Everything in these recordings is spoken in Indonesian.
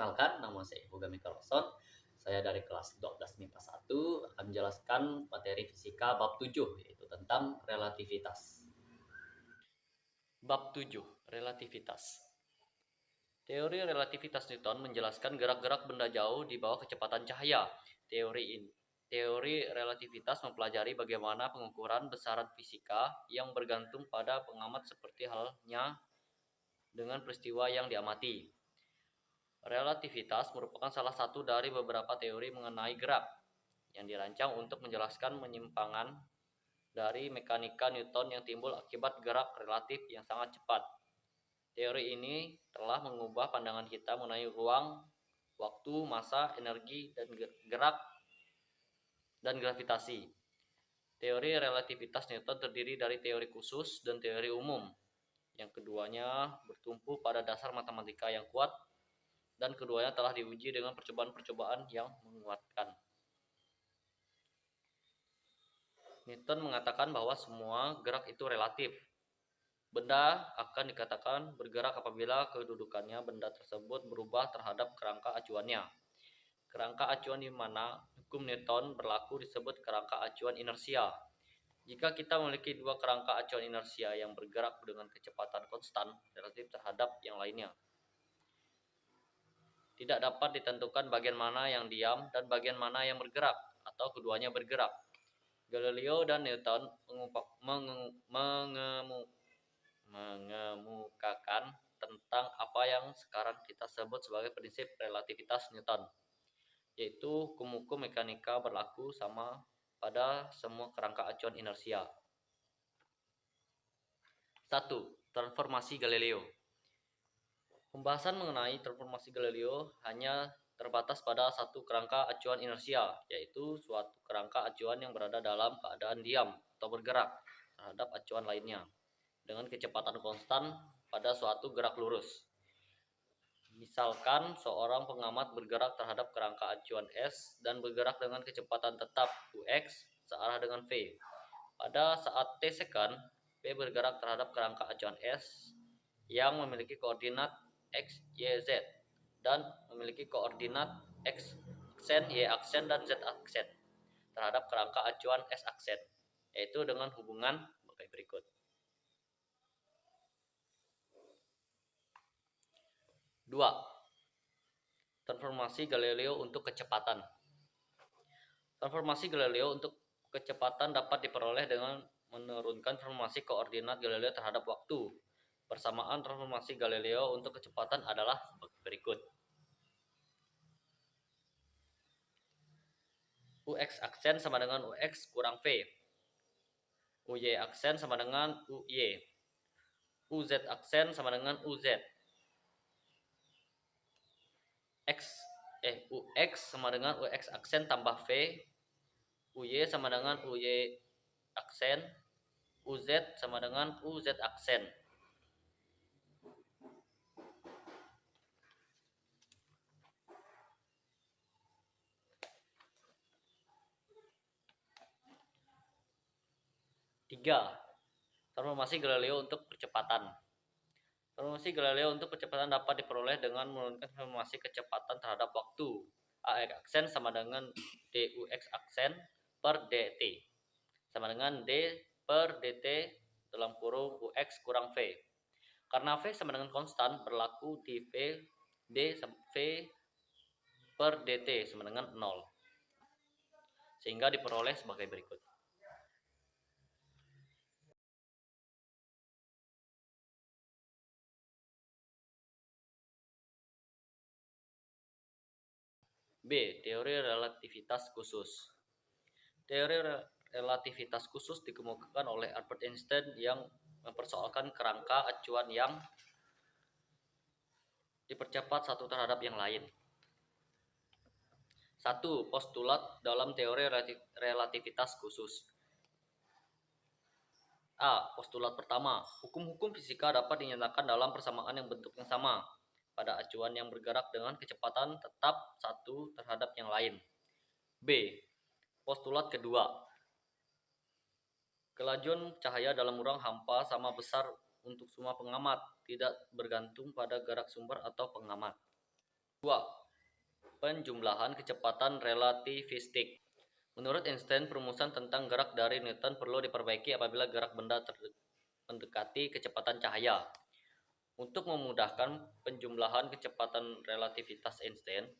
Perkenalkan, nama saya Ibu Gami Carlson. Saya dari kelas 12 MIPA 1 akan menjelaskan materi fisika bab 7, yaitu tentang relativitas. Bab 7, relativitas. Teori relativitas Newton menjelaskan gerak-gerak benda jauh di bawah kecepatan cahaya. Teori relativitas mempelajari bagaimana pengukuran besaran fisika yang bergantung pada pengamat seperti halnya dengan peristiwa yang diamati. Relativitas merupakan salah satu dari beberapa teori mengenai gerak yang dirancang untuk menjelaskan penyimpangan dari mekanika Newton yang timbul akibat gerak relatif yang sangat cepat. Teori ini telah mengubah pandangan kita mengenai ruang, waktu, massa, energi, dan gerak dan gravitasi. Teori relativitas Newton terdiri dari teori khusus dan teori umum. Yang keduanya bertumpu pada dasar matematika yang kuat, dan keduanya telah diuji dengan percobaan-percobaan yang menguatkan. Newton mengatakan bahwa semua gerak itu relatif. Benda akan dikatakan bergerak apabila kedudukannya benda tersebut berubah terhadap kerangka acuannya. Kerangka acuan di mana hukum Newton berlaku disebut kerangka acuan inersia. Jika kita memiliki dua kerangka acuan inersia yang bergerak dengan kecepatan konstan relatif terhadap yang lainnya, tidak dapat ditentukan bagian mana yang diam dan bagian mana yang bergerak, atau keduanya bergerak. Galileo dan Newton mengemukakan tentang apa yang sekarang kita sebut sebagai prinsip relativitas Newton, yaitu hukum-hukum mekanika berlaku sama pada semua kerangka acuan inersia. 1. Transformasi Galileo. Pembahasan mengenai transformasi Galileo hanya terbatas pada satu kerangka acuan inersia, yaitu suatu kerangka acuan yang berada dalam keadaan diam atau bergerak terhadap acuan lainnya dengan kecepatan konstan pada suatu gerak lurus. Misalkan seorang pengamat bergerak terhadap kerangka acuan S dan bergerak dengan kecepatan tetap Ux searah dengan V. Pada saat T second, V bergerak terhadap kerangka acuan S yang memiliki koordinat X, Y, Z dan memiliki koordinat X aksen, Y aksen, dan Z aksen terhadap kerangka acuan S aksen, yaitu dengan hubungan sebagai berikut. 2. Transformasi Galileo untuk kecepatan. Transformasi Galileo untuk kecepatan dapat diperoleh dengan menurunkan transformasi koordinat Galileo terhadap waktu. Persamaan transformasi Galileo untuk kecepatan adalah sebagai berikut. Ux aksen sama dengan Ux kurang V. Uy aksen sama dengan Uy. Uz aksen sama dengan Uz. Ux sama dengan Ux aksen tambah V. Uy sama dengan Uy aksen. Uz sama dengan Uz aksen. Tiga. Transformasi Galileo untuk percepatan. Transformasi Galileo untuk kecepatan dapat diperoleh dengan menurunkan transformasi kecepatan terhadap waktu. Ax aksen sama dengan Dux aksen per dt sama dengan D per dt dalam kurung Ux kurang V. Karena V sama dengan konstan, berlaku di V D V per dt sama dengan 0. Sehingga diperoleh sebagai berikut. B. Teori relativitas khusus. Teori relativitas khusus dikemukakan oleh Albert Einstein yang mempersoalkan kerangka acuan yang dipercepat satu terhadap yang lain. 1. Postulat dalam teori relativitas khusus. A. Postulat pertama. Hukum-hukum fisika dapat dinyatakan dalam persamaan yang bentuknya sama pada acuan yang bergerak dengan kecepatan tetap satu terhadap yang lain. B. Postulat kedua. Kelajuan cahaya dalam ruang hampa sama besar untuk semua pengamat, tidak bergantung pada gerak sumber atau pengamat. 2. Penjumlahan kecepatan relativistik. Menurut Einstein, perumusan tentang gerak dari Newton perlu diperbaiki apabila gerak benda mendekati kecepatan cahaya. Untuk memudahkan penjumlahan kecepatan relativitas Einstein,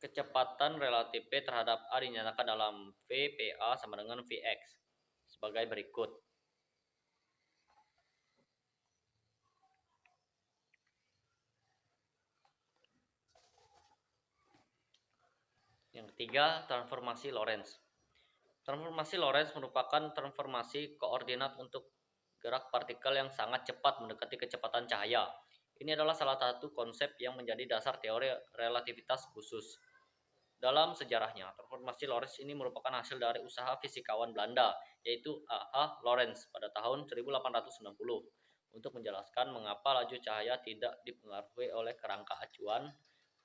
kecepatan relatif P terhadap A dinyatakan dalam VPA sama dengan Vx sebagai berikut. Yang ketiga, transformasi Lorentz. Transformasi Lorentz merupakan transformasi koordinat untuk gerak partikel yang sangat cepat mendekati kecepatan cahaya. Ini adalah salah satu konsep yang menjadi dasar teori relativitas khusus. Dalam sejarahnya, transformasi Lorentz ini merupakan hasil dari usaha fisikawan Belanda, yaitu A.H. Lorentz pada tahun 1890 untuk menjelaskan mengapa laju cahaya tidak dipengaruhi oleh kerangka acuan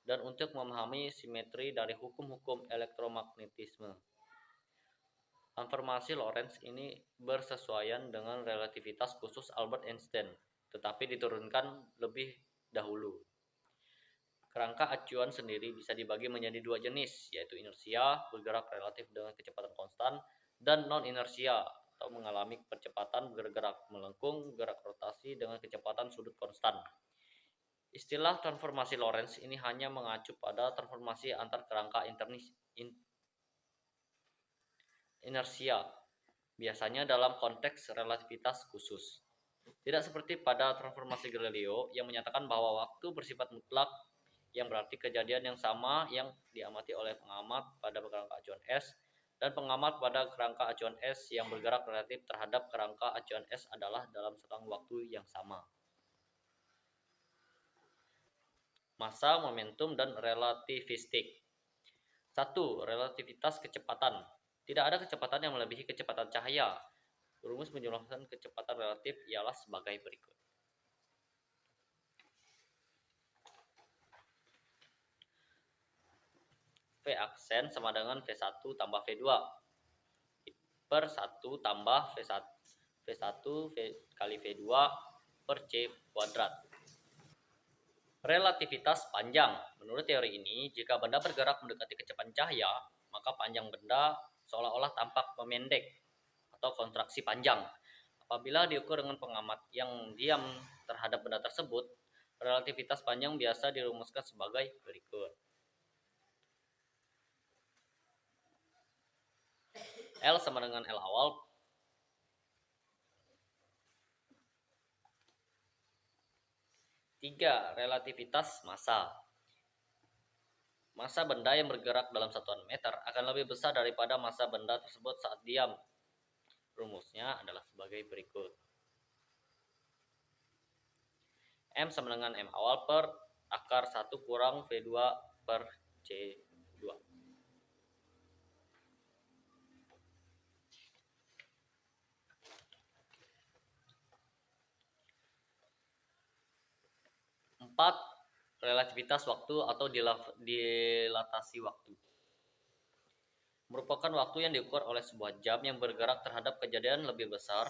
dan untuk memahami simetri dari hukum-hukum elektromagnetisme. Transformasi Lorentz ini bersesuaian dengan relativitas khusus Albert Einstein, tetapi diturunkan lebih dahulu. Kerangka acuan sendiri bisa dibagi menjadi dua jenis, yaitu inersia, bergerak relatif dengan kecepatan konstan, dan non-inersia, atau mengalami percepatan bergerak melengkung, gerak rotasi dengan kecepatan sudut konstan. Istilah transformasi Lorentz ini hanya mengacu pada transformasi antar kerangka inersia, biasanya dalam konteks relativitas khusus. Tidak seperti pada transformasi Galileo yang menyatakan bahwa waktu bersifat mutlak, yang berarti kejadian yang sama yang diamati oleh pengamat pada kerangka acuan S dan pengamat pada kerangka acuan S yang bergerak relatif terhadap kerangka acuan S adalah dalam selang waktu yang sama. Massa, momentum, dan relativistik. 1. Relativitas kecepatan. Tidak ada kecepatan yang melebihi kecepatan cahaya. Rumus menjelaskan kecepatan relatif ialah sebagai berikut. V aksen sama dengan V1 tambah V2 per 1 tambah V1 kali V2 per C kuadrat. Relativitas panjang. Menurut teori ini, jika benda bergerak mendekati kecepatan cahaya, maka panjang benda seolah-olah tampak memendek atau kontraksi panjang. Apabila diukur dengan pengamat yang diam terhadap benda tersebut, relativitas panjang biasa dirumuskan sebagai berikut. L sama dengan L awal Tiga, relativitas massa. Massa benda yang bergerak dalam satuan meter akan lebih besar daripada massa benda tersebut saat diam. Rumusnya adalah sebagai berikut. M sama dengan M awal per akar 1 kurang V2 per C2. Empat, relativitas waktu atau dilatasi waktu. Merupakan waktu yang diukur oleh sebuah jam yang bergerak terhadap kejadian lebih besar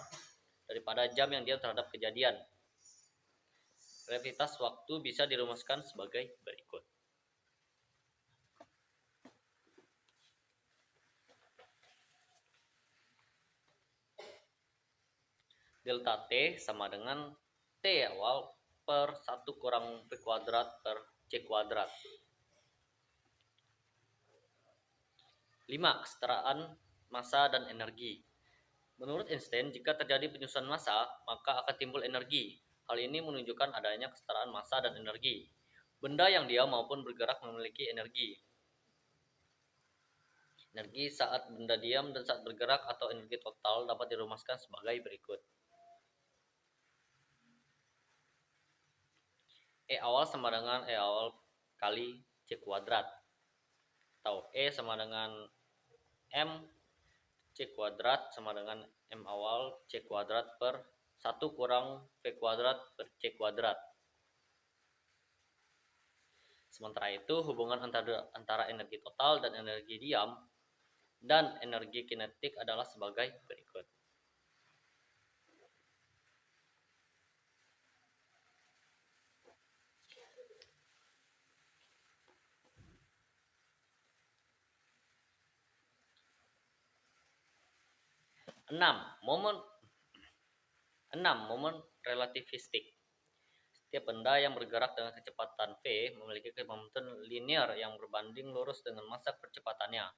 daripada jam yang diam terhadap kejadian. Relativitas waktu bisa dirumuskan sebagai berikut. Delta T sama dengan T awal per 1 kurang V kuadrat per C kuadrat. 5. Kesetaraan massa dan energi. Menurut Einstein, jika terjadi penyusunan massa, maka akan timbul energi. Hal ini menunjukkan adanya kesetaraan massa dan energi. Benda yang diam maupun bergerak memiliki energi. Energi saat benda diam dan saat bergerak atau energi total dapat dirumuskan sebagai berikut. E awal sama dengan E awal kali C kuadrat. Atau E sama dengan M C kuadrat sama dengan M awal C kuadrat per 1 kurang V kuadrat per C kuadrat. Sementara itu, hubungan antara energi total dan energi diam dan energi kinetik adalah sebagai berikut. 6. Momen relativistik. Setiap benda yang bergerak dengan kecepatan v memiliki momentum linear yang berbanding lurus dengan massa percepatannya.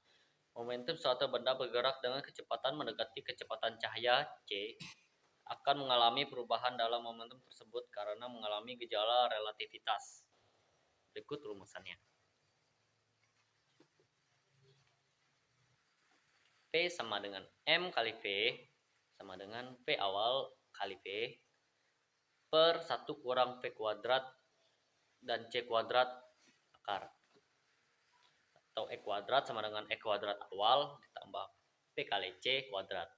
Momentum suatu benda bergerak dengan kecepatan mendekati kecepatan cahaya c akan mengalami perubahan dalam momentum tersebut karena mengalami gejala relativitas. Berikut rumusannya. P sama dengan M kali V sama dengan V awal kali V per 1 kurang V kuadrat dan C kuadrat akar. Atau E kuadrat sama dengan E kuadrat awal ditambah P kali C kuadrat.